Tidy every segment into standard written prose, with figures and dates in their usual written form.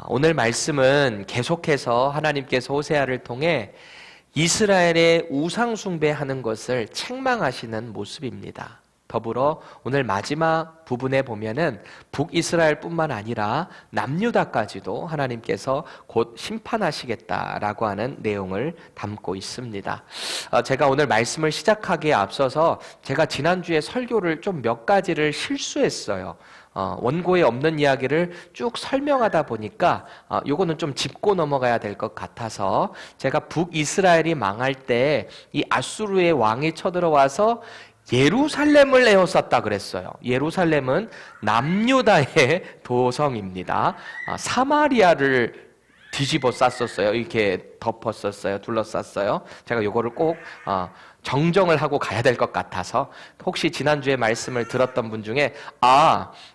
오늘 말씀은 계속해서 하나님께서 호세아를 통해 이스라엘의 우상 숭배하는 것을 책망하시는 모습입니다. 더불어 오늘 마지막 부분에 보면은 북이스라엘뿐만 아니라 남유다까지도 하나님께서 곧 심판하시겠다라고 하는 내용을 담고 있습니다. 제가 오늘 말씀을 시작하기에 앞서서 제가 지난주에 설교를 좀 몇 가지를 실수했어요. 원고에 없는 이야기를 쭉 설명하다 보니까 요거는 좀 짚고 넘어가야 될 것 같아서 제가 북이스라엘이 망할 때 이 아수르의 왕이 쳐들어와서 예루살렘을 에워쌌다 그랬어요. 예루살렘은 남유다의 도성입니다. 사마리아를 뒤집어 쌌었어요. 이렇게 덮었었어요. 둘러쌌어요. 제가 요거를 꼭 정정을 하고 가야 될 것 같아서 혹시 지난주에 말씀을 들었던 분 중에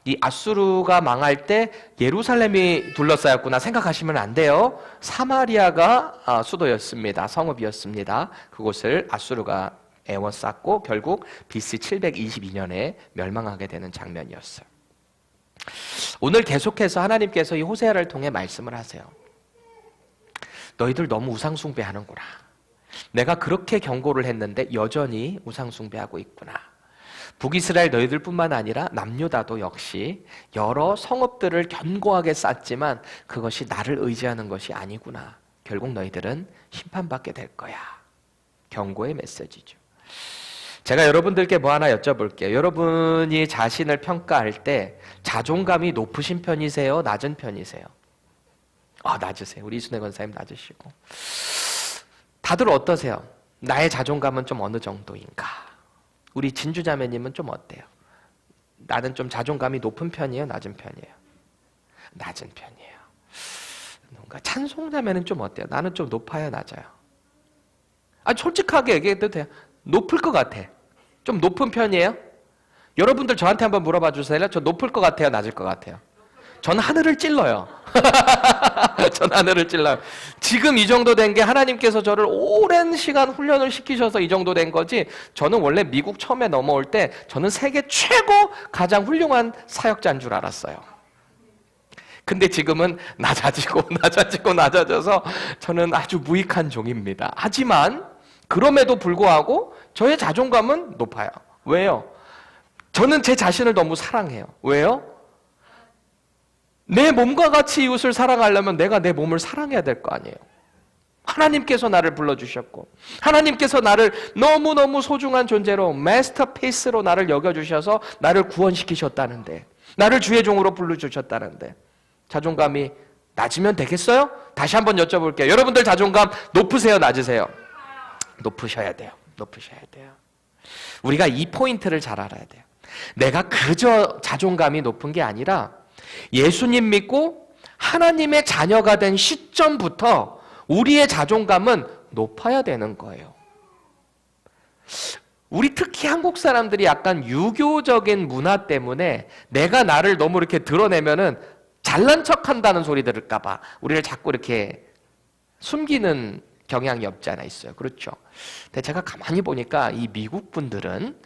이 아수르가 망할 때 예루살렘이 둘러싸였구나 생각하시면 안 돼요. 사마리아가 수도였습니다. 성읍이었습니다. 그곳을 아수르가 에워쌌고 결국 BC 722년에 멸망하게 되는 장면이었어요. 오늘 계속해서 하나님께서 이 호세아를 통해 말씀을 하세요. 너희들 너무 우상 숭배하는구나. 내가 그렇게 경고를 했는데 여전히 우상 숭배하고 있구나. 북이스라엘 너희들뿐만 아니라 남유다도 역시 여러 성읍들을 견고하게 쌓지만 그것이 나를 의지하는 것이 아니구나. 결국 너희들은 심판받게 될 거야. 경고의 메시지죠. 제가 여러분들께 뭐 하나 여쭤볼게요. 여러분이 자신을 평가할 때 자존감이 높으신 편이세요? 낮은 편이세요? 낮으세요. 우리 이순애 권사님 낮으시고. 다들 어떠세요? 나의 자존감은 좀 어느 정도인가? 우리 진주자매님은 좀 어때요? 나는 좀 자존감이 높은 편이에요? 낮은 편이에요? 낮은 편이에요. 뭔가 찬송자매는 좀 어때요? 나는 좀 높아요? 낮아요? 솔직하게 얘기해도 돼요. 높을 것 같아. 좀 높은 편이에요? 여러분들 저한테 한번 물어봐 주세요. 저 높을 것 같아요? 낮을 것 같아요? 전 하늘을 찔러요. 전 하늘을 찔러요. 지금 이 정도 된 게 하나님께서 저를 오랜 시간 훈련을 시키셔서 이 정도 된 거지, 저는 원래 미국 처음에 넘어올 때 저는 세계 최고 가장 훌륭한 사역자인 줄 알았어요. 근데 지금은 낮아져서 저는 아주 무익한 종입니다. 하지만 그럼에도 불구하고 저의 자존감은 높아요. 왜요? 저는 제 자신을 너무 사랑해요. 왜요? 내 몸과 같이 이웃을 사랑하려면 내가 내 몸을 사랑해야 될 거 아니에요. 하나님께서 나를 불러주셨고 하나님께서 나를 너무너무 소중한 존재로 마스터피스로 나를 여겨주셔서 나를 구원시키셨다는데, 나를 주의 종으로 불러주셨다는데 자존감이 낮으면 되겠어요? 다시 한번 여쭤볼게요. 여러분들 자존감 높으세요? 낮으세요? 높으셔야 돼요. 높으셔야 돼요. 우리가 이 포인트를 잘 알아야 돼요. 내가 그저 자존감이 높은 게 아니라 예수님 믿고 하나님의 자녀가 된 시점부터 우리의 자존감은 높아야 되는 거예요. 우리 특히 한국 사람들이 약간 유교적인 문화 때문에 내가 나를 너무 이렇게 드러내면은 잘난 척 한다는 소리 들을까 봐 우리를 자꾸 이렇게 숨기는 경향이 없지 않아 있어요. 그렇죠? 근데 제가 가만히 보니까 이 미국 분들은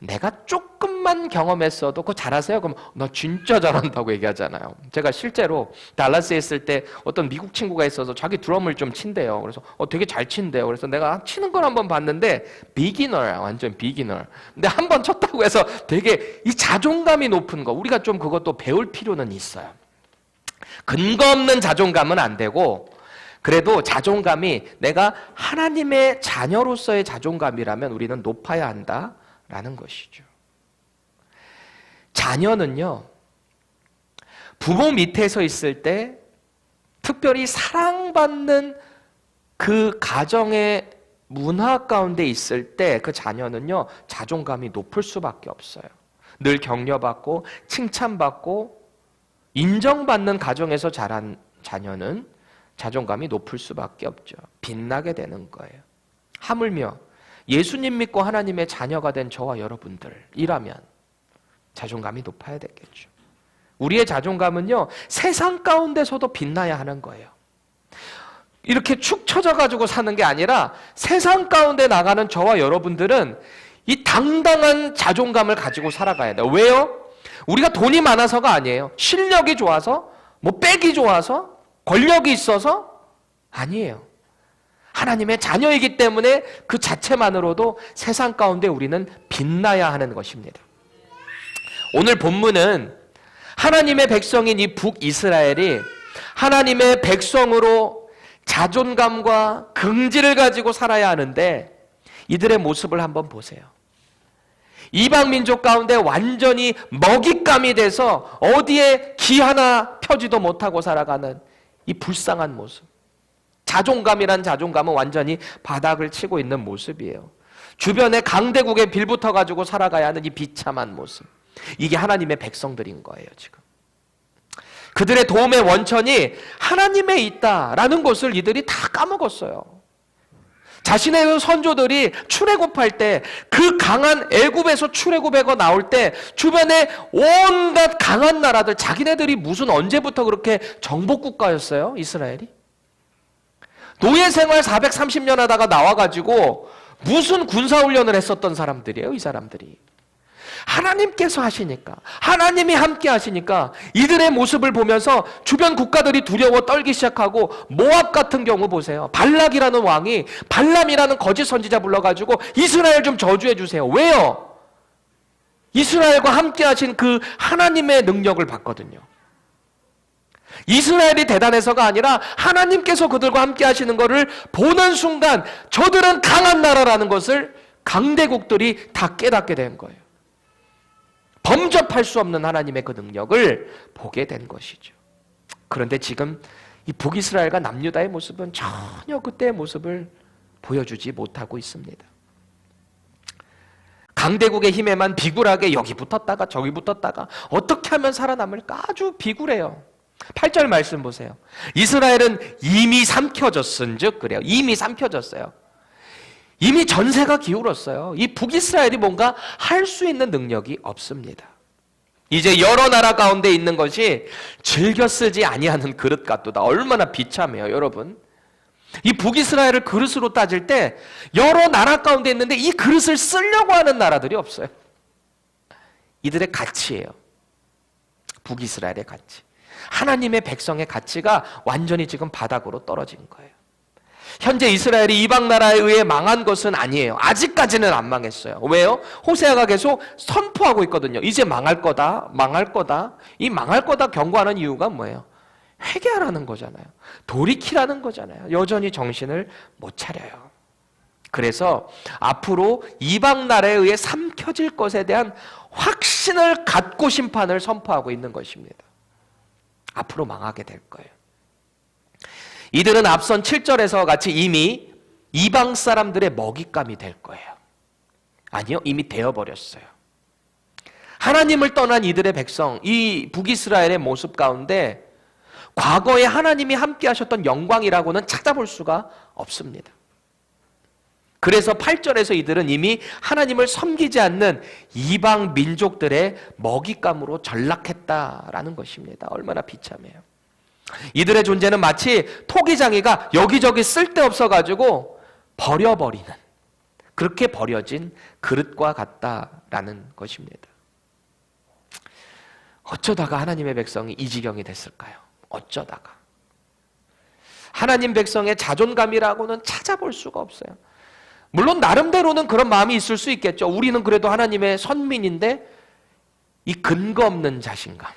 내가 조금만 경험했어도 그거 잘하세요? 그럼 너 진짜 잘한다고 얘기하잖아요. 제가 실제로 달라스에 있을 때 어떤 미국 친구가 있어서 자기 드럼을 좀 친대요. 그래서 되게 잘 친대요. 그래서 내가 치는 걸 한번 봤는데 비기너야, 완전 비기너. 근데 한번 쳤다고 해서 되게 이 자존감이 높은 거, 우리가 좀 그것도 배울 필요는 있어요. 근거 없는 자존감은 안 되고, 그래도 자존감이 내가 하나님의 자녀로서의 자존감이라면 우리는 높아야 한다라는 것이죠. 자녀는요, 부모 밑에서 있을 때 특별히 사랑받는 그 가정의 문화 가운데 있을 때 그 자녀는요, 자존감이 높을 수밖에 없어요. 늘 격려받고 칭찬받고 인정받는 가정에서 자란 자녀는 자존감이 높을 수밖에 없죠. 빛나게 되는 거예요. 하물며 예수님 믿고 하나님의 자녀가 된 저와 여러분들이라면 자존감이 높아야 되겠죠. 우리의 자존감은요, 세상 가운데서도 빛나야 하는 거예요. 이렇게 축 처져가지고 사는 게 아니라 세상 가운데 나가는 저와 여러분들은 이 당당한 자존감을 가지고 살아가야 돼요. 왜요? 우리가 돈이 많아서가 아니에요. 실력이 좋아서, 뭐 빽이 좋아서? 권력이 있어서? 아니에요. 하나님의 자녀이기 때문에 그 자체만으로도 세상 가운데 우리는 빛나야 하는 것입니다. 오늘 본문은 하나님의 백성인 이 북이스라엘이 하나님의 백성으로 자존감과 긍지를 가지고 살아야 하는데 이들의 모습을 한번 보세요. 이방 민족 가운데 완전히 먹잇감이 돼서 어디에 기 하나 펴지도 못하고 살아가는 이 불쌍한 모습. 자존감이란 자존감은 완전히 바닥을 치고 있는 모습이에요. 주변에 강대국에 빌붙어 가지고 살아가야 하는 이 비참한 모습. 이게 하나님의 백성들인 거예요, 지금. 그들의 도움의 원천이 하나님에 있다라는 것을 이들이 다 까먹었어요. 자신의 선조들이 출애굽할 때 그 강한 애굽에서 출애굽해가 나올 때 주변에 온갖 강한 나라들, 자기네들이 무슨 언제부터 그렇게 정복국가였어요, 이스라엘이? 노예 생활 430년 하다가 나와가지고 무슨 군사훈련을 했었던 사람들이에요, 이 사람들이. 하나님께서 하시니까, 하나님이 함께 하시니까 이들의 모습을 보면서 주변 국가들이 두려워 떨기 시작하고, 모압 같은 경우 보세요. 발락이라는 왕이 발람이라는 거짓 선지자 불러가지고 이스라엘 좀 저주해 주세요. 왜요? 이스라엘과 함께 하신 그 하나님의 능력을 봤거든요. 이스라엘이 대단해서가 아니라 하나님께서 그들과 함께 하시는 것을 보는 순간 저들은 강한 나라라는 것을 강대국들이 다 깨닫게 된 거예요. 범접할 수 없는 하나님의 그 능력을 보게 된 것이죠. 그런데 지금 이 북이스라엘과 남유다의 모습은 전혀 그때의 모습을 보여주지 못하고 있습니다. 강대국의 힘에만 비굴하게 여기 붙었다가 저기 붙었다가 어떻게 하면 살아남을까 아주 비굴해요. 8절 말씀 보세요. 이스라엘은 이미 삼켜졌은즉 그래요. 이미 삼켜졌어요. 이미 전세가 기울었어요. 이 북이스라엘이 뭔가 할 수 있는 능력이 없습니다. 이제 여러 나라 가운데 있는 것이 즐겨 쓰지 아니하는 그릇 같도다. 얼마나 비참해요, 여러분. 이 북이스라엘을 그릇으로 따질 때 여러 나라 가운데 있는데 이 그릇을 쓰려고 하는 나라들이 없어요. 이들의 가치예요. 북이스라엘의 가치. 하나님의 백성의 가치가 완전히 지금 바닥으로 떨어진 거예요. 현재 이스라엘이 이방 나라에 의해 망한 것은 아니에요. 아직까지는 안 망했어요. 왜요? 호세아가 계속 선포하고 있거든요. 이제 망할 거다, 망할 거다. 이 망할 거다 경고하는 이유가 뭐예요? 회개하라는 거잖아요. 돌이키라는 거잖아요. 여전히 정신을 못 차려요. 그래서 앞으로 이방 나라에 의해 삼켜질 것에 대한 확신을 갖고 심판을 선포하고 있는 것입니다. 앞으로 망하게 될 거예요. 이들은 앞선 7절에서 같이 이미 이방 사람들의 먹잇감이 될 거예요. 아니요, 이미 되어버렸어요. 하나님을 떠난 이들의 백성, 이 북이스라엘의 모습 가운데 과거에 하나님이 함께 하셨던 영광이라고는 찾아볼 수가 없습니다. 그래서 8절에서 이들은 이미 하나님을 섬기지 않는 이방 민족들의 먹잇감으로 전락했다라는 것입니다. 얼마나 비참해요. 이들의 존재는 마치 토기장이가 여기저기 쓸데없어가지고 버려버리는, 그렇게 버려진 그릇과 같다라는 것입니다. 어쩌다가 하나님의 백성이 이 지경이 됐을까요? 어쩌다가. 하나님 백성의 자존감이라고는 찾아볼 수가 없어요. 물론 나름대로는 그런 마음이 있을 수 있겠죠. 우리는 그래도 하나님의 선민인데 이 근거 없는 자신감,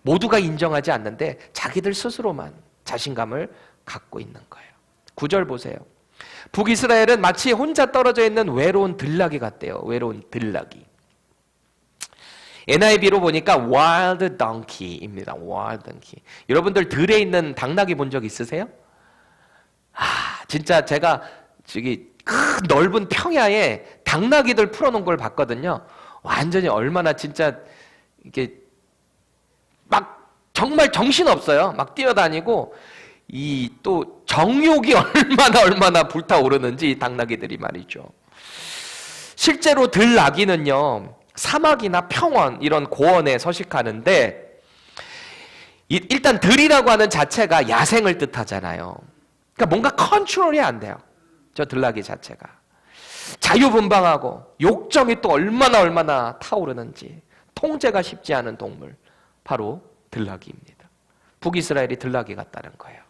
모두가 인정하지 않는데 자기들 스스로만 자신감을 갖고 있는 거예요. 9절 보세요. 북이스라엘은 마치 혼자 떨어져 있는 외로운 들나귀 같대요. 외로운 들나귀. NIV로 보니까 wild donkey입니다. wild donkey. 여러분들 들에 있는 당나귀 본 적 있으세요? 진짜 제가 저기 큰 넓은 평야에 당나귀들 풀어놓은 걸 봤거든요. 완전히 얼마나 진짜 이게 막 정말 정신 없어요. 막 뛰어다니고 이 또 정욕이 얼마나 불타오르는지 이 당나귀들이 말이죠. 실제로 들나귀는요, 사막이나 평원 이런 고원에 서식하는데 일단 들이라고 하는 자체가 야생을 뜻하잖아요. 그러니까 뭔가 컨트롤이 안 돼요. 저 들나귀 자체가 자유분방하고 욕정이 또 얼마나 타오르는지 통제가 쉽지 않은 동물, 바로 들나귀입니다. 북이스라엘이 들나귀 같다는 거예요.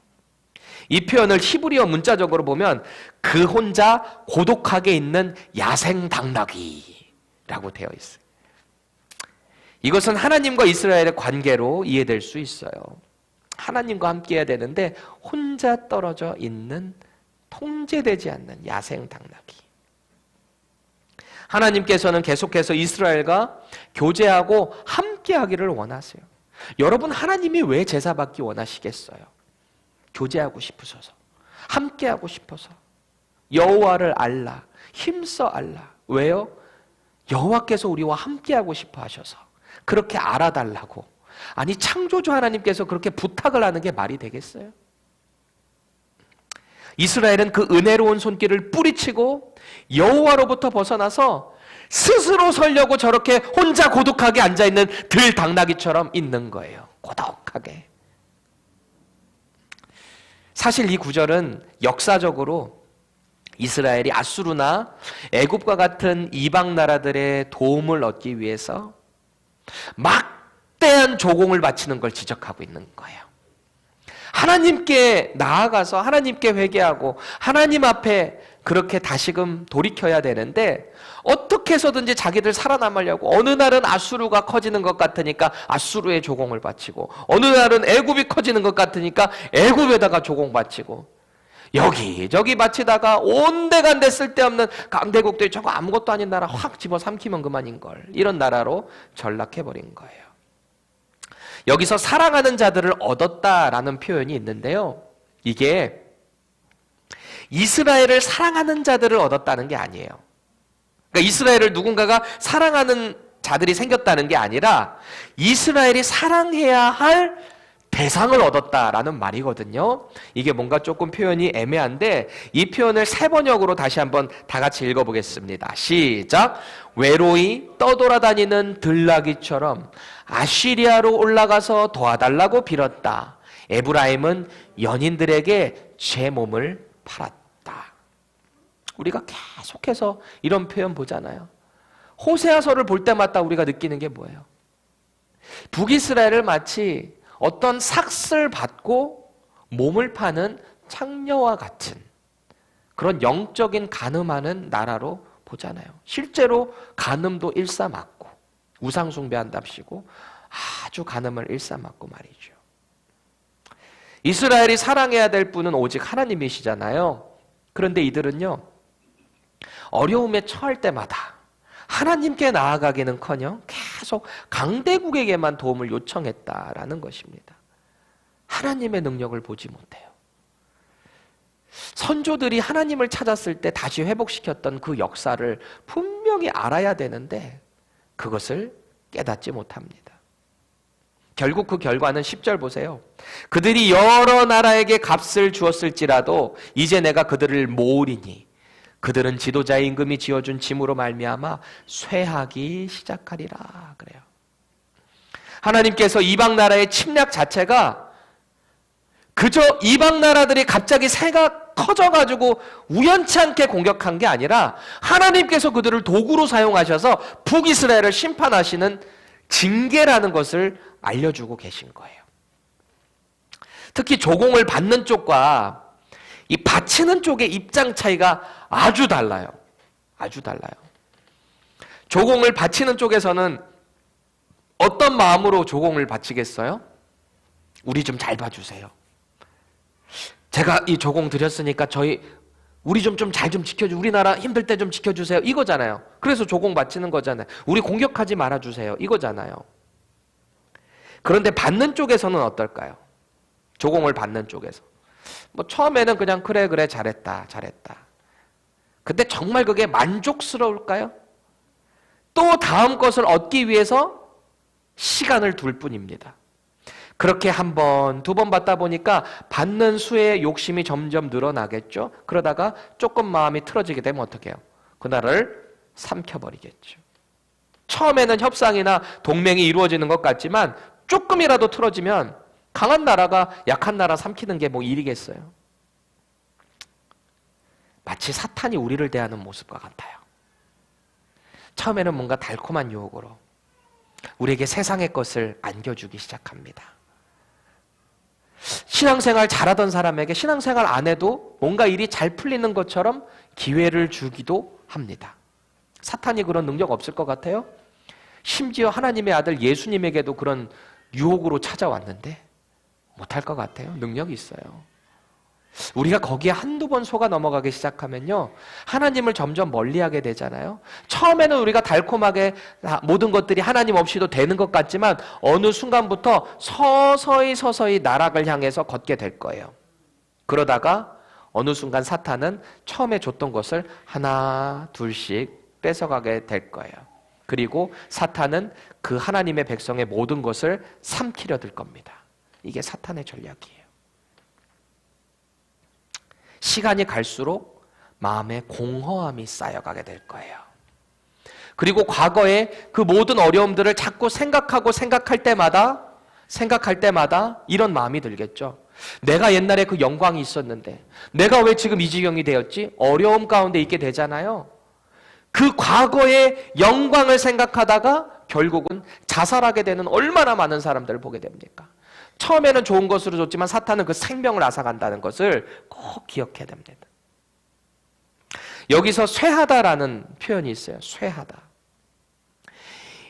이 표현을 히브리어 문자적으로 보면 그 혼자 고독하게 있는 야생 당나귀라고 되어 있어요. 이것은 하나님과 이스라엘의 관계로 이해될 수 있어요. 하나님과 함께 해야 되는데 혼자 떨어져 있는 통제되지 않는 야생 당나귀. 하나님께서는 계속해서 이스라엘과 교제하고 함께하기를 원하세요. 여러분, 하나님이 왜 제사 받기 원하시겠어요? 교제하고 싶으셔서, 함께하고 싶어서, 여호와를 알라, 힘써 알라. 왜요? 여호와께서 우리와 함께하고 싶어 하셔서 그렇게 알아달라고. 아니, 창조주 하나님께서 그렇게 부탁을 하는 게 말이 되겠어요? 이스라엘은 그 은혜로운 손길을 뿌리치고 여호와로부터 벗어나서 스스로 서려고 저렇게 혼자 고독하게 앉아있는 들당나귀처럼 있는 거예요. 고독하게. 사실 이 구절은 역사적으로 이스라엘이 아수르나 애굽과 같은 이방 나라들의 도움을 얻기 위해서 막대한 조공을 바치는 걸 지적하고 있는 거예요. 하나님께 나아가서 하나님께 회개하고 하나님 앞에 그렇게 다시금 돌이켜야 되는데 어떻게 해서든지 자기들 살아남으려고 어느 날은 아수르가 커지는 것 같으니까 아수르에 조공을 바치고 어느 날은 애굽이 커지는 것 같으니까 애굽에다가 조공 바치고 여기저기 바치다가 온데간데 쓸데없는 강대국들이 저거 아무것도 아닌 나라 확 집어삼키면 그만인걸, 이런 나라로 전락해버린 거예요. 여기서 사랑하는 자들을 얻었다라는 표현이 있는데요, 이게 이스라엘을 사랑하는 자들을 얻었다는 게 아니에요. 그러니까 이스라엘을 누군가가 사랑하는 자들이 생겼다는 게 아니라 이스라엘이 사랑해야 할 대상을 얻었다라는 말이거든요. 이게 뭔가 조금 표현이 애매한데 이 표현을 세 번역으로 다시 한번 다 같이 읽어보겠습니다. 시작. 외로이 떠돌아다니는 들나귀처럼 아시리아로 올라가서 도와달라고 빌었다. 에브라임은 연인들에게 제 몸을 팔았다. 우리가 계속해서 이런 표현 보잖아요. 호세아서를 볼 때마다 우리가 느끼는 게 뭐예요? 북이스라엘을 마치 어떤 삭슬 받고 몸을 파는 창녀와 같은 그런 영적인 간음하는 나라로 보잖아요. 실제로 간음도 일삼았고 우상 숭배한답시고 아주 간음을 일삼았고 말이죠. 이스라엘이 사랑해야 될 분은 오직 하나님이시잖아요. 그런데 이들은요, 어려움에 처할 때마다 하나님께 나아가기는커녕 계속 강대국에게만 도움을 요청했다라는 것입니다. 하나님의 능력을 보지 못해요. 선조들이 하나님을 찾았을 때 다시 회복시켰던 그 역사를 분명히 알아야 되는데 그것을 깨닫지 못합니다. 결국 그 결과는 10절 보세요. 그들이 여러 나라에게 값을 주었을지라도 이제 내가 그들을 모으리니 그들은 지도자의 임금이 지어준 짐으로 말미암아 쇠하기 시작하리라. 그래요. 하나님께서 이방 나라의 침략 자체가 그저 이방 나라들이 갑자기 새가 커져가지고 우연치 않게 공격한 게 아니라 하나님께서 그들을 도구로 사용하셔서 북이스라엘을 심판하시는 징계라는 것을 알려주고 계신 거예요. 특히 조공을 받는 쪽과 이 바치는 쪽의 입장 차이가 아주 달라요. 아주 달라요. 조공을 바치는 쪽에서는 어떤 마음으로 조공을 바치겠어요? 우리 좀 잘 봐주세요. 제가 이 조공 드렸으니까 우리 좀 잘 좀 지켜주세요. 우리나라 힘들 때 좀 지켜주세요. 이거잖아요. 그래서 조공 바치는 거잖아요. 우리 공격하지 말아주세요. 이거잖아요. 그런데 받는 쪽에서는 어떨까요? 조공을 받는 쪽에서. 처음에는 그냥 그래 잘했다. 근데 정말 그게 만족스러울까요? 또 다음 것을 얻기 위해서 시간을 둘 뿐입니다. 그렇게 한 번, 두 번 받다 보니까 받는 수의 욕심이 점점 늘어나겠죠. 그러다가 조금 마음이 틀어지게 되면 어떻게 해요? 그날을 삼켜버리겠죠. 처음에는 협상이나 동맹이 이루어지는 것 같지만 조금이라도 틀어지면 강한 나라가 약한 나라 삼키는 게 뭐 일이겠어요? 마치 사탄이 우리를 대하는 모습과 같아요. 처음에는 뭔가 달콤한 유혹으로 우리에게 세상의 것을 안겨주기 시작합니다. 신앙생활 잘하던 사람에게 신앙생활 안 해도 뭔가 일이 잘 풀리는 것처럼 기회를 주기도 합니다. 사탄이 그런 능력 없을 것 같아요? 심지어 하나님의 아들 예수님에게도 그런 유혹으로 찾아왔는데 못할 것 같아요. 능력이 있어요. 우리가 거기에 한두 번 속아 넘어가기 시작하면요, 하나님을 점점 멀리하게 되잖아요. 처음에는 우리가 달콤하게 모든 것들이 하나님 없이도 되는 것 같지만 어느 순간부터 서서히 나락을 향해서 걷게 될 거예요. 그러다가 어느 순간 사탄은 처음에 줬던 것을 하나 둘씩 뺏어가게 될 거예요. 그리고 사탄은 그 하나님의 백성의 모든 것을 삼키려 들 겁니다. 이게 사탄의 전략이에요. 시간이 갈수록 마음에 공허함이 쌓여가게 될 거예요. 그리고 과거의 그 모든 어려움들을 자꾸 생각할 때마다 이런 마음이 들겠죠. 내가 옛날에 그 영광이 있었는데 내가 왜 지금 이 지경이 되었지? 어려움 가운데 있게 되잖아요. 그 과거의 영광을 생각하다가 결국은 자살하게 되는 얼마나 많은 사람들을 보게 됩니까? 처음에는 좋은 것으로 줬지만 사탄은 그 생명을 앗아간다는 것을 꼭 기억해야 됩니다. 여기서 쇠하다라는 표현이 있어요. 쇠하다.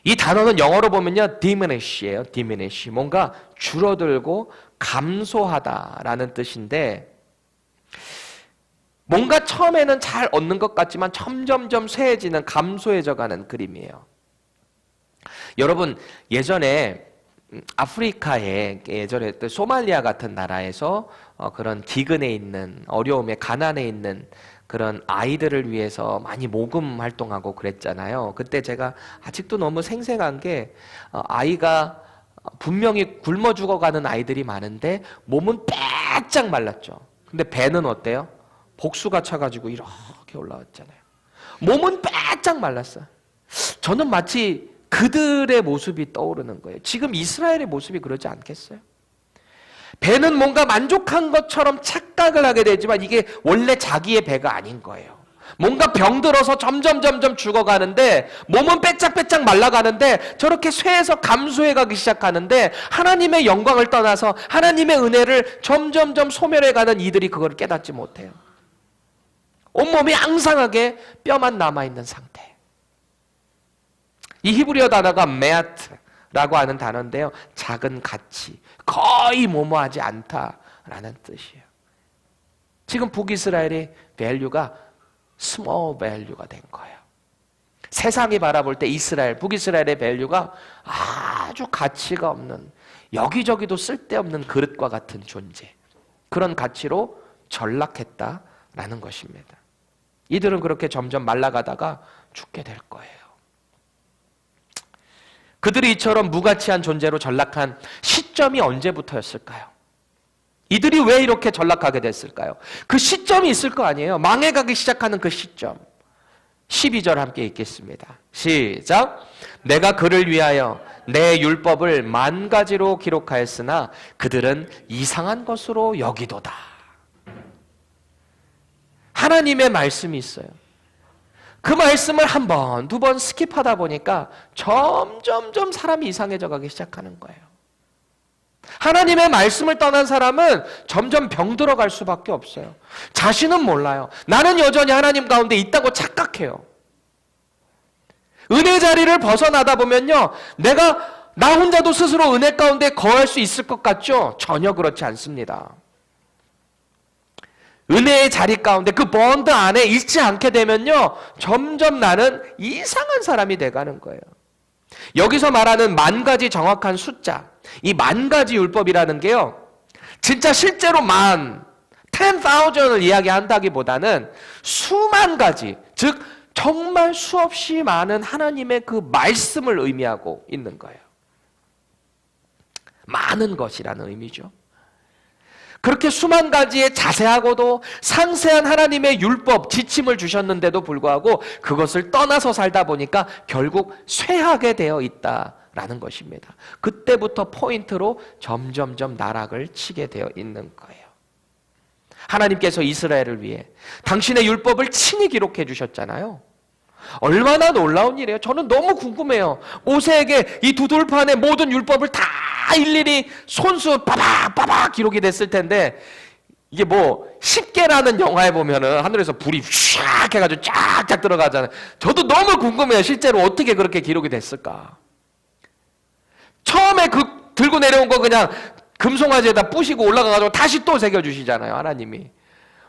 이 단어는 영어로 보면요, diminish예요. diminish. 뭔가 줄어들고 감소하다라는 뜻인데, 뭔가 처음에는 잘 얻는 것 같지만 점점점 쇠해지는, 감소해져가는 그림이에요. 여러분, 예전에 아프리카에, 예전에 소말리아 같은 나라에서 그런 기근에 있는, 어려움에, 가난에 있는 그런 아이들을 위해서 많이 모금 활동하고 그랬잖아요. 그때 제가 아직도 너무 생생한 게, 아이가 분명히 굶어 죽어가는 아이들이 많은데 몸은 빼짝 말랐죠. 근데 배는 어때요? 복수가 차가지고 이렇게 올라왔잖아요. 몸은 빼짝 말랐어요. 저는 마치 그들의 모습이 떠오르는 거예요. 지금 이스라엘의 모습이 그러지 않겠어요? 배는 뭔가 만족한 것처럼 착각을 하게 되지만 이게 원래 자기의 배가 아닌 거예요. 뭔가 병들어서 점점 죽어가는데 몸은 빼짝빼짝 말라가는데 저렇게 쇠해서 감소해가기 시작하는데 하나님의 영광을 떠나서 하나님의 은혜를 점점 소멸해가는 이들이 그걸 깨닫지 못해요. 온몸이 앙상하게 뼈만 남아있는 상태. 이 히브리어 단어가 메아트라고 하는 단어인데요, 작은 가치, 거의 뭐뭐하지 않다라는 뜻이에요. 지금 북이스라엘의 밸류가 small value가 된 거예요. 세상이 바라볼 때 북이스라엘의 밸류가 아주 가치가 없는, 여기저기도 쓸데없는 그릇과 같은 존재, 그런 가치로 전락했다라는 것입니다. 이들은 그렇게 점점 말라가다가 죽게 될 거예요. 그들이 이처럼 무가치한 존재로 전락한 시점이 언제부터였을까요? 이들이 왜 이렇게 전락하게 됐을까요? 그 시점이 있을 거 아니에요. 망해가기 시작하는 그 시점. 12절 함께 읽겠습니다. 시작. 내가 그를 위하여 내 율법을 10,000가지로 기록하였으나 그들은 이상한 것으로 여기도다. 하나님의 말씀이 있어요. 그 말씀을 한 번, 두 번 스킵하다 보니까 점점 사람이 이상해져 가기 시작하는 거예요. 하나님의 말씀을 떠난 사람은 점점 병들어 갈 수밖에 없어요. 자신은 몰라요. 나는 여전히 하나님 가운데 있다고 착각해요. 은혜 자리를 벗어나다 보면요, 나 혼자도 스스로 은혜 가운데 거할 수 있을 것 같죠? 전혀 그렇지 않습니다. 은혜의 자리 가운데 그 본드 안에 있지 않게 되면요, 점점 나는 이상한 사람이 돼가는 거예요. 여기서 말하는 10,000가지 정확한 숫자, 이 10,000가지 율법이라는 게요, 진짜 실제로 10,000을 이야기한다기보다는 수만 가지, 즉 정말 수없이 많은 하나님의 그 말씀을 의미하고 있는 거예요. 많은 것이라는 의미죠. 그렇게 수만 가지의 자세하고도 상세한 하나님의 율법, 지침을 주셨는데도 불구하고 그것을 떠나서 살다 보니까 결국 쇠하게 되어 있다라는 것입니다. 그때부터 포인트로 점점 나락을 치게 되어 있는 거예요. 하나님께서 이스라엘을 위해 당신의 율법을 친히 기록해 주셨잖아요. 얼마나 놀라운 일이에요. 저는 너무 궁금해요. 모세에게 이 두 돌판의 모든 율법을 다 일일이 손수 빠박 기록이 됐을 텐데, 이게 뭐 10개라는 영화에 보면은 하늘에서 불이 쫙 해가지고 쫙쫙 들어가잖아요. 저도 너무 궁금해요. 실제로 어떻게 그렇게 기록이 됐을까? 처음에 그 들고 내려온 거 그냥 금송아지에다 부시고 올라가가지고 다시 또 새겨주시잖아요, 하나님이.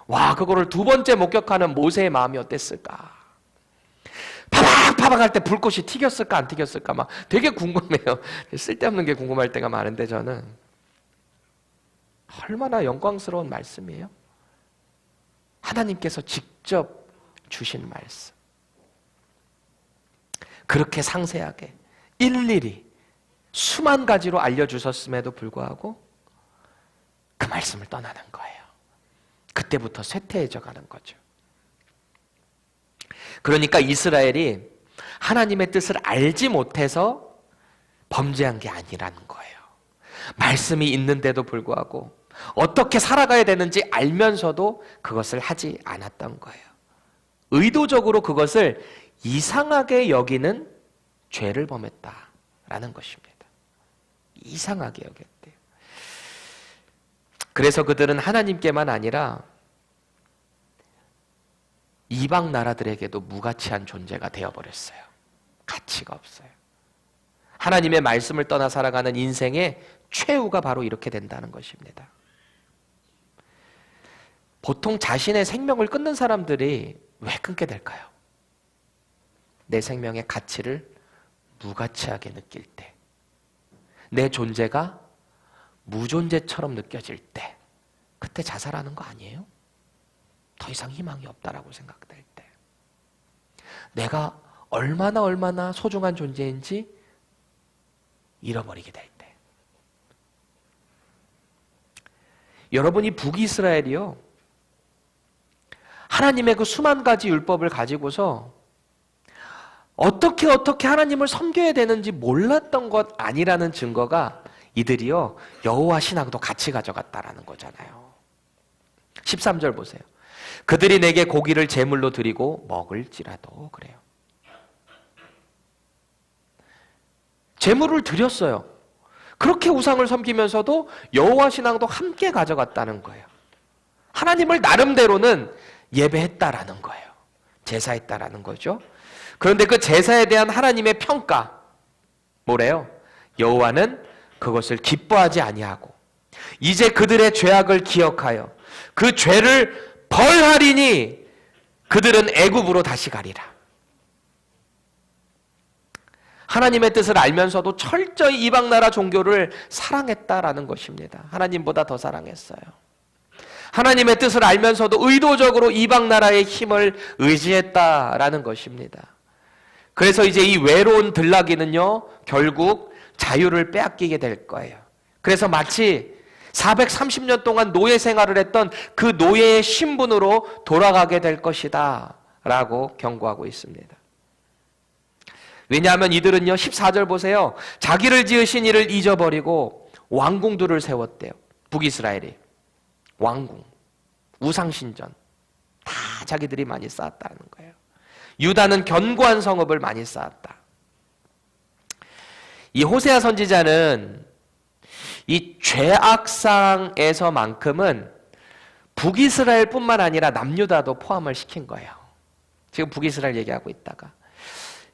와, 그거를 두 번째 목격하는 모세의 마음이 어땠을까? 파박파박 할 때 불꽃이 튀겼을까 안 튀겼을까 막 되게 궁금해요. 쓸데없는 게 궁금할 때가 많은데, 저는 얼마나 영광스러운 말씀이에요. 하나님께서 직접 주신 말씀, 그렇게 상세하게 일일이 수만 가지로 알려주셨음에도 불구하고 그 말씀을 떠나는 거예요. 그때부터 쇠퇴해져 가는 거죠. 그러니까 이스라엘이 하나님의 뜻을 알지 못해서 범죄한 게 아니라는 거예요. 말씀이 있는데도 불구하고 어떻게 살아가야 되는지 알면서도 그것을 하지 않았던 거예요. 의도적으로 그것을 이상하게 여기는 죄를 범했다라는 것입니다. 이상하게 여겼대요. 그래서 그들은 하나님께만 아니라 이방 나라들에게도 무가치한 존재가 되어버렸어요. 가치가 없어요. 하나님의 말씀을 떠나 살아가는 인생의 최후가 바로 이렇게 된다는 것입니다. 보통 자신의 생명을 끊는 사람들이 왜 끊게 될까요? 내 생명의 가치를 무가치하게 느낄 때, 내 존재가 무존재처럼 느껴질 때, 그때 자살하는 거 아니에요? 더 이상 희망이 없다라고 생각될 때, 내가 얼마나 소중한 존재인지 잃어버리게 될 때. 여러분이 북이스라엘이요, 하나님의 그 수만 가지 율법을 가지고서 어떻게 하나님을 섬겨야 되는지 몰랐던 것 아니라는 증거가 이들이요, 여호와 신앙도 같이 가져갔다라는 거잖아요. 13절 보세요. 그들이 내게 고기를 제물로 드리고 먹을지라도, 그래요. 제물을 드렸어요. 그렇게 우상을 섬기면서도 여호와 신앙도 함께 가져갔다는 거예요. 하나님을 나름대로는 예배했다라는 거예요. 제사했다라는 거죠. 그런데 그 제사에 대한 하나님의 평가, 뭐래요? 여호와는 그것을 기뻐하지 아니하고 이제 그들의 죄악을 기억하여 그 죄를 벌하리니 그들은 애굽으로 다시 가리라. 하나님의 뜻을 알면서도 철저히 이방 나라 종교를 사랑했다라는 것입니다. 하나님보다 더 사랑했어요. 하나님의 뜻을 알면서도 의도적으로 이방 나라의 힘을 의지했다라는 것입니다. 그래서 이제 이 외로운 들나귀는요, 결국 자유를 빼앗기게 될 거예요. 그래서 마치 430년 동안 노예 생활을 했던 그 노예의 신분으로 돌아가게 될 것이다 라고 경고하고 있습니다. 왜냐하면 이들은요, 14절 보세요. 자기를 지으신 이를 잊어버리고 왕궁들을 세웠대요. 북이스라엘이. 왕궁, 우상신전 다 자기들이 많이 쌓았다는 거예요. 유다는 견고한 성읍을 많이 쌓았다. 이 호세아 선지자는 이 죄악상에서만큼은 북이스라엘뿐만 아니라 남유다도 포함을 시킨 거예요. 지금 북이스라엘 얘기하고 있다가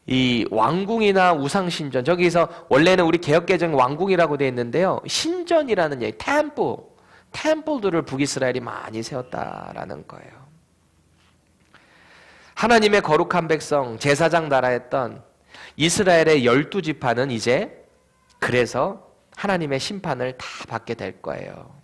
이 왕궁이나 우상신전, 저기서 원래는 우리 개역개정 왕궁이라고 되어 있는데요, 신전이라는 얘기, 템플들을 북이스라엘이 많이 세웠다라는 거예요. 하나님의 거룩한 백성, 제사장 나라였던 이스라엘의 12지파는 이제 그래서 하나님의 심판을 다 받게 될 거예요.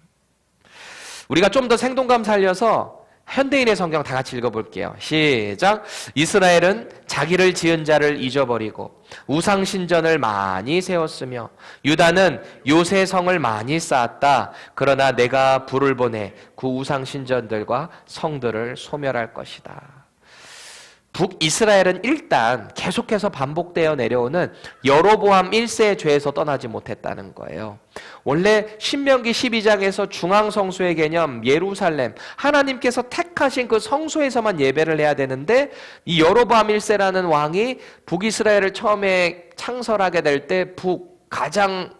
우리가 좀 더 생동감 살려서 현대인의 성경 다 같이 읽어볼게요. 시작. 이스라엘은 자기를 지은 자를 잊어버리고 우상신전을 많이 세웠으며 유다는 요새성을 많이 쌓았다. 그러나 내가 불을 보내 그 우상신전들과 성들을 소멸할 것이다. 북이스라엘은 일단 계속해서 반복되어 내려오는 여로보암 1세의 죄에서 떠나지 못했다는 거예요. 원래 신명기 12장에서 중앙성소의 개념 예루살렘, 하나님께서 택하신 그 성소에서만 예배를 해야 되는데 이 여로보암 1세라는 왕이 북이스라엘을 처음에 창설하게 될 때 가장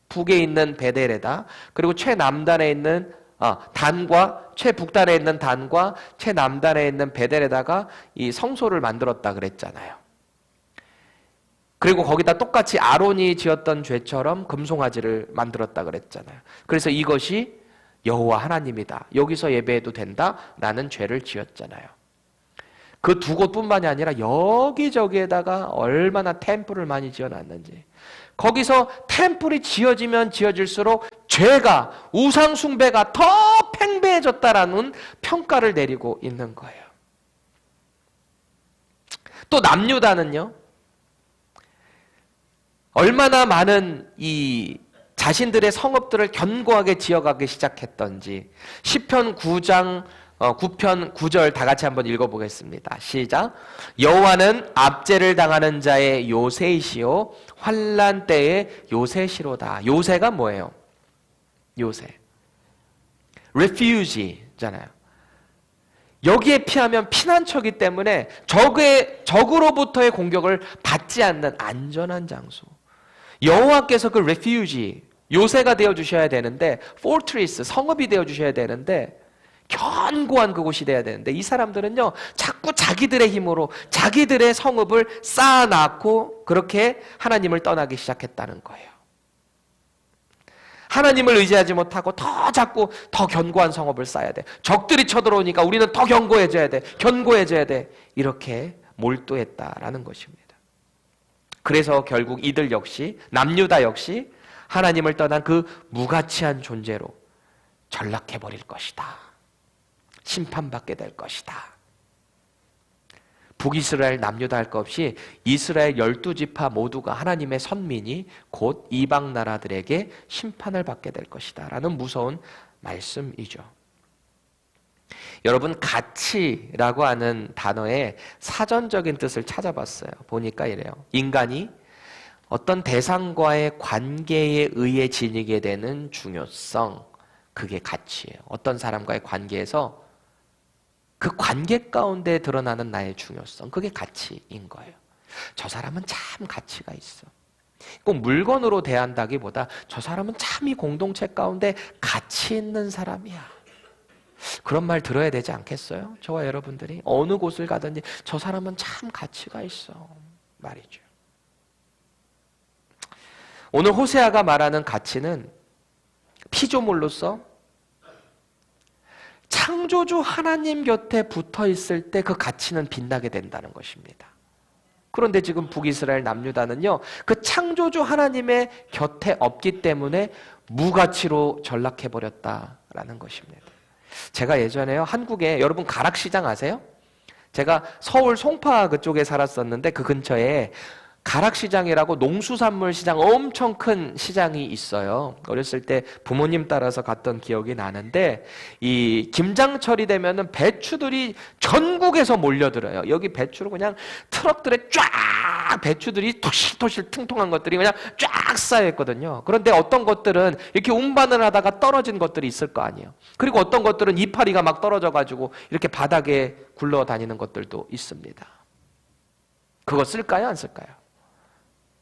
북에 있는 베델에다, 그리고 최남단에 있는 단과 최북단에 있는 단과 최남단에 있는 베델에다가 이 성소를 만들었다 그랬잖아요. 그리고 거기다 똑같이 아론이 지었던 죄처럼 금송아지를 만들었다 그랬잖아요. 그래서 이것이 여호와 하나님이다, 여기서 예배해도 된다라는 죄를 지었잖아요. 그 두 곳뿐만이 아니라 여기저기에다가 얼마나 템플을 많이 지어놨는지, 거기서 템플이 지어지면 지어질수록 죄가, 우상 숭배가 더 팽배해졌다라는 평가를 내리고 있는 거예요. 또 남유다는요, 얼마나 많은 이 자신들의 성읍들을 견고하게 지어가기 시작했던지, 시편 9장 9편 9절 다 같이 한번 읽어보겠습니다. 시작. 여호와는 압제를 당하는 자의 요새이시오 환난 때의 요새시로다. 요새가 뭐예요? 요새 refuge잖아요. 여기에 피하면 피난처이기 때문에 적으로부터의 공격을 받지 않는 안전한 장소. 여호와께서 그 refuge, 요새가 되어주셔야 되는데, fortress, 성읍이 되어주셔야 되는데, 견고한 그곳이 돼야 되는데, 이 사람들은요 자꾸 자기들의 힘으로 자기들의 성읍을 쌓아놨고 그렇게 하나님을 떠나기 시작했다는 거예요. 하나님을 의지하지 못하고 자꾸 더 견고한 성읍을 쌓아야 돼. 적들이 쳐들어오니까 우리는 더 견고해져야 돼, 견고해져야 돼, 이렇게 몰두했다라는 것입니다. 그래서 결국 이들 역시, 남유다 역시 하나님을 떠난 그 무가치한 존재로 전락해버릴 것이다, 심판받게 될 것이다. 북이스라엘, 남유다 할 것 없이 이스라엘 12지파 모두가 하나님의 선민이 곧 이방 나라들에게 심판을 받게 될 것이다 라는 무서운 말씀이죠. 여러분, 가치라고 하는 단어의 사전적인 뜻을 찾아봤어요. 보니까 이래요. 인간이 어떤 대상과의 관계에 의해 지니게 되는 중요성, 그게 가치예요. 어떤 사람과의 관계에서 그 관계 가운데 드러나는 나의 중요성, 그게 가치인 거예요. 저 사람은 참 가치가 있어. 꼭 물건으로 대한다기보다 저 사람은 참 이 공동체 가운데 가치 있는 사람이야. 그런 말 들어야 되지 않겠어요? 저와 여러분들이 어느 곳을 가든지 저 사람은 참 가치가 있어 말이죠. 오늘 호세아가 말하는 가치는 피조물로서 창조주 하나님 곁에 붙어 있을 때 그 가치는 빛나게 된다는 것입니다. 그런데 지금 북이스라엘 남유다는요, 그 창조주 하나님의 곁에 없기 때문에 무가치로 전락해버렸다라는 것입니다. 제가 예전에요, 한국에, 여러분 가락시장 아세요? 제가 서울 송파 그쪽에 살았었는데 그 근처에 가락시장이라고 농수산물 시장, 엄청 큰 시장이 있어요. 어렸을 때 부모님 따라서 갔던 기억이 나는데, 이 김장철이 되면은 배추들이 전국에서 몰려들어요. 여기 배추로 그냥 트럭들에 쫙 배추들이 토실토실 퉁퉁한 것들이 그냥 쫙 쌓여 있거든요. 그런데 어떤 것들은 이렇게 운반을 하다가 떨어진 것들이 있을 거 아니에요. 그리고 어떤 것들은 이파리가 막 떨어져가지고 이렇게 바닥에 굴러다니는 것들도 있습니다. 그거 쓸까요, 안 쓸까요?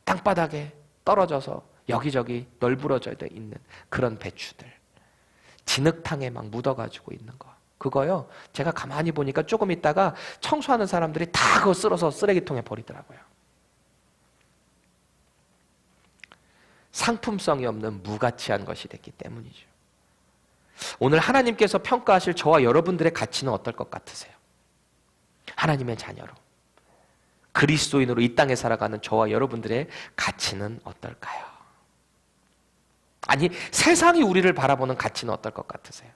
땅바닥에 떨어져서 여기저기 널브러져 있는 그런 배추들, 진흙탕에 막 묻어가지고 있는 거, 그거요, 제가 가만히 보니까 조금 있다가 청소하는 사람들이 다 그거 쓸어서 쓰레기통에 버리더라고요. 상품성이 없는 무가치한 것이 됐기 때문이죠. 오늘 하나님께서 평가하실 저와 여러분들의 가치는 어떨 것 같으세요? 하나님의 자녀로, 그리스도인으로 이 땅에 살아가는 저와 여러분들의 가치는 어떨까요? 아니, 세상이 우리를 바라보는 가치는 어떨 것 같으세요?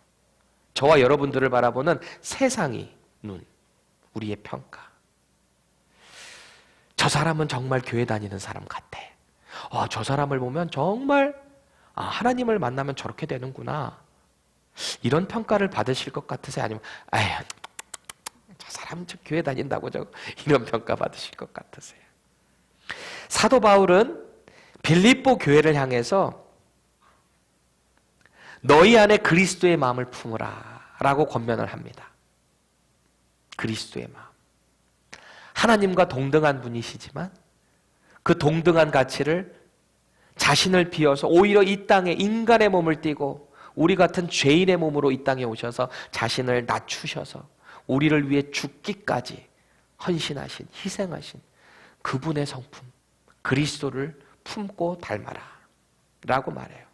저와 여러분들을 바라보는 세상이 눈, 우리의 평가. 저 사람은 정말 교회 다니는 사람 같아. 저 사람을 보면 정말 하나님을 만나면 저렇게 되는구나. 이런 평가를 받으실 것 같으세요? 아니면 저 사람 저 교회 다닌다고 이런 평가 받으실 것 같으세요. 사도 바울은 빌립보 교회를 향해서 너희 안에 그리스도의 마음을 품으라 라고 권면을 합니다. 그리스도의 마음. 하나님과 동등한 분이시지만 그 동등한 가치를 자신을 비워서 오히려 이 땅에 인간의 몸을 띠고 우리 같은 죄인의 몸으로 이 땅에 오셔서 자신을 낮추셔서 우리를 위해 죽기까지 헌신하신, 희생하신 그분의 성품, 그리스도를 품고 닮아라 라고 말해요.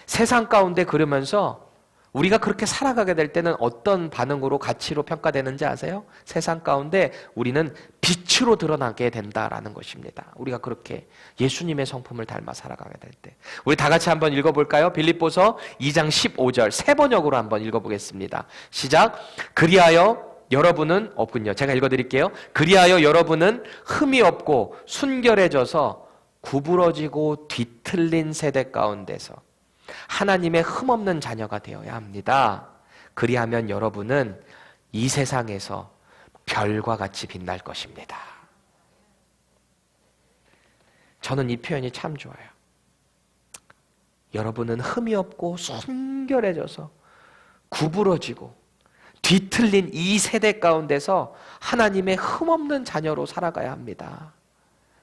세상 가운데 그러면서 우리가 그렇게 살아가게 될 때는 어떤 반응으로 가치로 평가되는지 아세요? 세상 가운데 우리는 빛으로 드러나게 된다라는 것입니다. 우리가 그렇게 예수님의 성품을 닮아 살아가게 될 때. 우리 다 같이 한번 읽어볼까요? 빌립보서 2장 15절 세 번역으로 한번 읽어보겠습니다. 시작. 그리하여 여러분은 없군요. 제가 읽어드릴게요. 그리하여 여러분은 흠이 없고 순결해져서 구부러지고 뒤틀린 세대 가운데서 하나님의 흠없는 자녀가 되어야 합니다. 그리하면 여러분은 이 세상에서 별과 같이 빛날 것입니다. 저는 이 표현이 참 좋아요. 여러분은 흠이 없고 순결해져서 구부러지고 뒤틀린 이 세대 가운데서 하나님의 흠없는 자녀로 살아가야 합니다.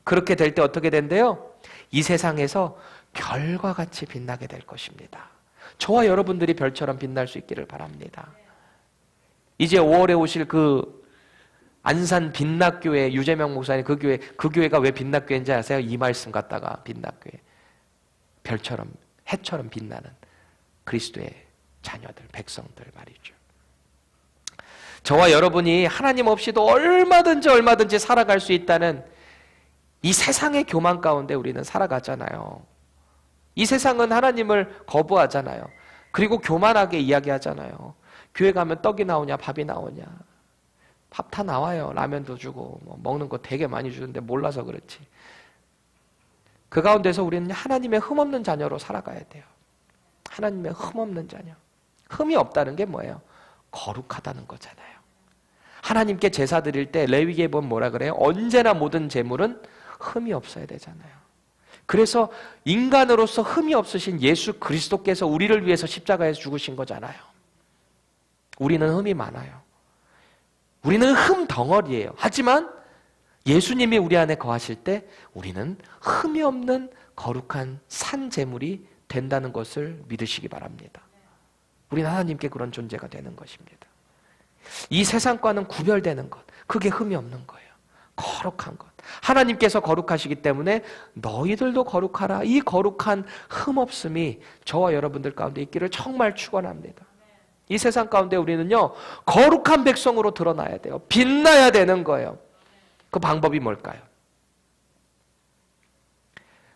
그렇게 될 때 어떻게 된대요? 이 세상에서 별과 같이 빛나게 될 것입니다. 저와 여러분들이 별처럼 빛날 수 있기를 바랍니다. 이제 5월에 오실 그 안산 빛락교회 유재명 목사님 그 교회가 왜 빛락교회인지 아세요? 이 말씀 갖다가 빛락교회. 별처럼 해처럼 빛나는 그리스도의 자녀들, 백성들 말이죠. 저와 여러분이 하나님 없이도 얼마든지 살아갈 수 있다는 이 세상의 교만 가운데 우리는 살아가잖아요. 이 세상은 하나님을 거부하잖아요. 그리고 교만하게 이야기하잖아요. 교회 가면 떡이 나오냐 밥이 나오냐. 밥 다 나와요. 라면도 주고 먹는 거 되게 많이 주는데 몰라서 그렇지. 그 가운데서 우리는 하나님의 흠없는 자녀로 살아가야 돼요. 하나님의 흠없는 자녀. 흠이 없다는 게 뭐예요? 거룩하다는 거잖아요. 하나님께 제사 드릴 때 레위기에 보면 뭐라 그래요? 언제나 모든 제물은 흠이 없어야 되잖아요. 그래서 인간으로서 흠이 없으신 예수 그리스도께서 우리를 위해서 십자가에서 죽으신 거잖아요. 우리는 흠이 많아요. 우리는 흠 덩어리예요. 하지만 예수님이 우리 안에 거하실 때 우리는 흠이 없는 거룩한 산 제물이 된다는 것을 믿으시기 바랍니다. 우리는 하나님께 그런 존재가 되는 것입니다. 이 세상과는 구별되는 것, 그게 흠이 없는 거예요. 거룩한 것. 하나님께서 거룩하시기 때문에 너희들도 거룩하라. 이 거룩한 흠없음이 저와 여러분들 가운데 있기를 정말 축원합니다. 이 세상 가운데 우리는요 거룩한 백성으로 드러나야 돼요. 빛나야 되는 거예요. 그 방법이 뭘까요?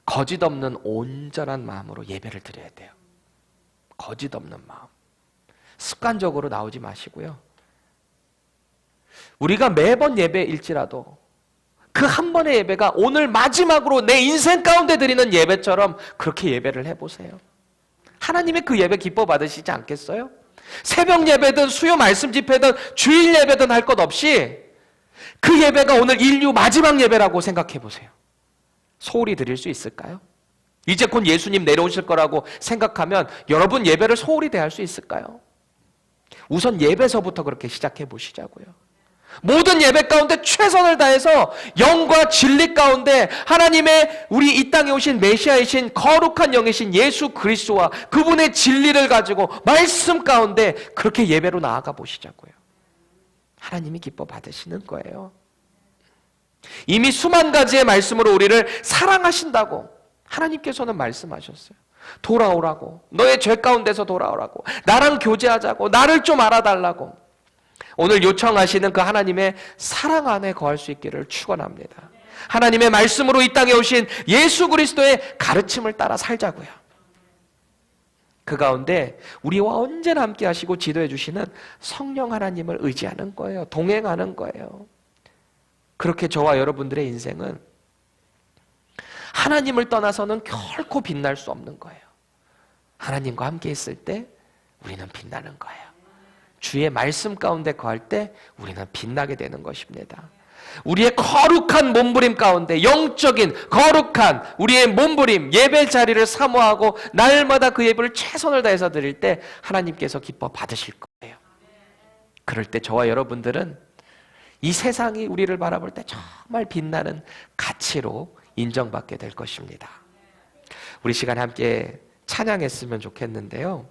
거짓 없는 온전한 마음으로 예배를 드려야 돼요. 거짓 없는 마음. 습관적으로 나오지 마시고요. 우리가 매번 예배일지라도 그 한 번의 예배가 오늘 마지막으로 내 인생 가운데 드리는 예배처럼 그렇게 예배를 해보세요. 하나님의 그 예배 기뻐 받으시지 않겠어요? 새벽 예배든 수요 말씀 집회든 주일 예배든 할 것 없이 그 예배가 오늘 인류 마지막 예배라고 생각해 보세요. 소홀히 드릴 수 있을까요? 이제 곧 예수님 내려오실 거라고 생각하면 여러분 예배를 소홀히 대할 수 있을까요? 우선 예배서부터 그렇게 시작해 보시자고요. 모든 예배 가운데 최선을 다해서 영과 진리 가운데 하나님의 우리 이 땅에 오신 메시아이신 거룩한 영이신 예수 그리스도와 그분의 진리를 가지고 말씀 가운데 그렇게 예배로 나아가 보시자고요. 하나님이 기뻐 받으시는 거예요. 이미 수만 가지의 말씀으로 우리를 사랑하신다고 하나님께서는 말씀하셨어요. 돌아오라고, 너의 죄 가운데서 돌아오라고, 나랑 교제하자고, 나를 좀 알아달라고. 오늘 요청하시는 그 하나님의 사랑 안에 거할 수 있기를 축원합니다. 하나님의 말씀으로 이 땅에 오신 예수 그리스도의 가르침을 따라 살자고요. 그 가운데 우리와 언제나 함께 하시고 지도해 주시는 성령 하나님을 의지하는 거예요. 동행하는 거예요. 그렇게 저와 여러분들의 인생은 하나님을 떠나서는 결코 빛날 수 없는 거예요. 하나님과 함께 있을 때 우리는 빛나는 거예요. 주의 말씀 가운데 거할 때 우리는 빛나게 되는 것입니다. 우리의 거룩한 몸부림 가운데 영적인 거룩한 우리의 몸부림 예배 자리를 사모하고 날마다 그 예배를 최선을 다해서 드릴 때 하나님께서 기뻐 받으실 거예요. 그럴 때 저와 여러분들은 이 세상이 우리를 바라볼 때 정말 빛나는 가치로 인정받게 될 것입니다. 우리 시간에 함께 찬양했으면 좋겠는데요.